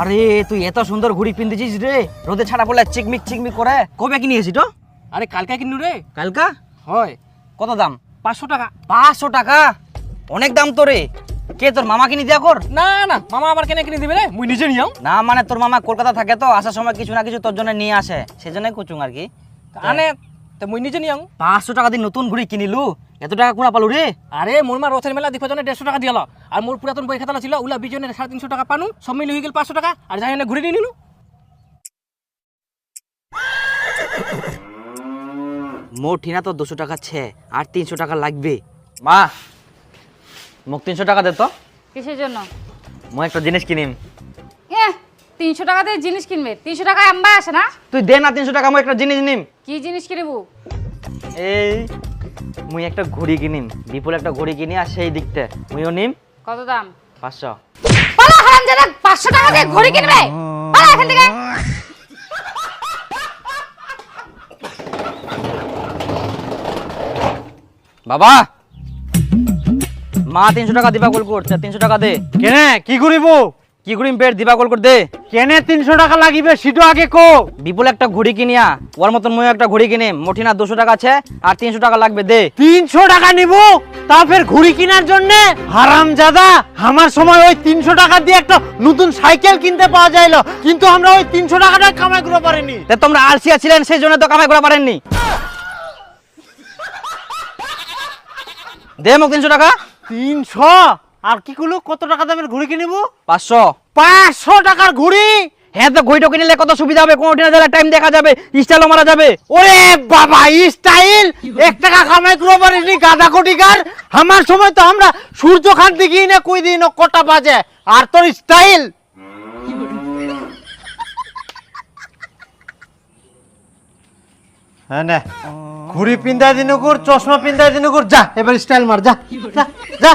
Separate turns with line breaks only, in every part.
আরে তুই এত সুন্দর ঘুড়ি পিনতেছিস রে, রোদে ছাড়া পড়লে চিকমিক চিকমিক করে। কবে কিনিয়েছি তো?
আরে কালকে কিনু রে।
কালকা?
হয়।
কত দাম?
500 টাকা।
500 টাকা? অনেক দাম তো রে। কে তোর মামা কিনে দিয়া কর?
না না, মামা আবার কেন কিনে দিবে রে? মুই নিজে নিয়াও।
না মানে তোর মামা কলকাতা থাকে তো, আসার সময় কিছু না কিছু তোর জন্য নিয়ে আসে, সেজন্যই কুচুং আর কি।
আনে তো মুই নিজে নিয়াও।
500 টাকা দিয়ে নতুন ঘুড়ি কিনিলু, এত টাকা কোনা পালু রে?
আরে মোর মা রথের মেলা দেখো জন্য 150 টাকা দিয়াল, আর মোর পুরাতন বই খাতা ছিল ওলা বিজনের 350 টাকা পানু, সব মিলে হয়ে গেল 500 টাকা, আর যাই না ঘুরে নিয়ে নিলু।
মোর ঠিনা তো 200 টাকা ছে, আর 300 টাকা লাগবে। মা মোক 300 টাকা দে তো,
কিসের জন্য?
মই একটা জিনিস কিনিম।
300 টাকা দিয়ে জিনিস কিনবে? 300 টাকায় আম্বা আসে না?
তুই দে না 300 টাকা, মই একটা জিনিস নিম।
কি জিনিস কিনবো?
এই মুই একটা ঘড়ি কিনিম, বিপুল একটা ঘড়ি কিনি, আর সেই দিকতে মুইও নিম।
কত দাম?
500।
পালা হারামজাদা, 500 টাকা দিয়ে ঘড়ি কিনবে? পালা এখান থেকে।
বাবা, মা 300 টাকা দিবা কল করছে, 300 টাকা দে।
কেনে কি করিব?
কি করিম পেট দিবা কল কর দে।
কেনে 300 টাকা লাগিবে সেটা আগে কো।
বিপুল একটা ঘড়ি কিনিয়া, ওর মতন মই একটা ঘড়ি কিনিম। মোটিনা 200 টাকা আছে, আর 300 টাকা লাগবে দে।
300 টাকা নিব তা ফের ঘুড়ি কেনার জন্য? হারামজাদা, আমার সময় ওই 300 টাকা দিয়ে একটা নতুন সাইকেল কিনতে পাওয়া যাইলো, কিন্তু আমরা ওই 300 টাকাটা কামাই করতে পারিনি।
তে তোমরা আলসিয়া ছিলেন, সেই জন্য তো কামাই করা পারেননি। দে মোক 300 টাকা।
300? আর কি কইলো, কত টাকা দামের ঘুড়ি কিনিব?
500।
500 টাকার ঘুড়ি?
হ্যাঁ, তো ঘড়িটা কিনলে কত সুবিধা হবে, কোন দিনে টাইম দেখা যাবে, স্টাইলও মারা যাবে।
ওরে বাবা, স্টাইল 1 টাকা কামাই করতে পারিনি গাদা কোটিকার। আমার সময় তো আমরা সূর্য খান দেখি না কই দিন কটা বাজে, আর তোর স্টাইল। হ্যাঁ না, ঘুড়ি পিন্দাই দিন কর, চশমা পিন্দাই দিন কর, যা এবার স্টাইল মার, যা যা যা।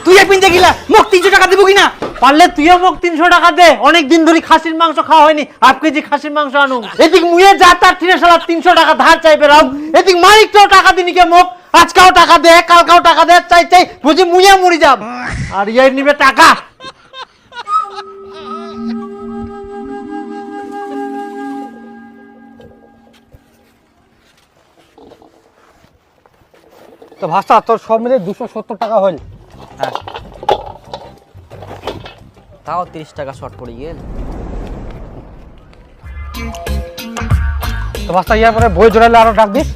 তুই পিনতে গিলা, মোক 300 টাকা দিব কিনা?
পারলে তুইও মোক 300 টাকা দে, অনেক দিন ধরে খাসির মাংস খাওয়া হয়নি, 1/2 কেজি খাসির মাংস আনু। এদিক মুয়ে যা তার ঠিনে শালা 300 টাকা ধার চাইবে রাও, এদিক মালিকটাও টাকা দিনি কে মোক, আজকাও টাকা দে, কালকাও টাকা দে, চাই চাই বুঝি মুয়ে মরি যাব, আর ইয়াই নিবে টাকা। তো ভাষা তোর সব মিলে 270 টাকা হইল।
হ্যাঁ, তাও 30 টাকা শর্ট পড়ে গেল।
তো ভাষা ইয়ার পরে বই জোড়াইলে আরো ডাক দিস।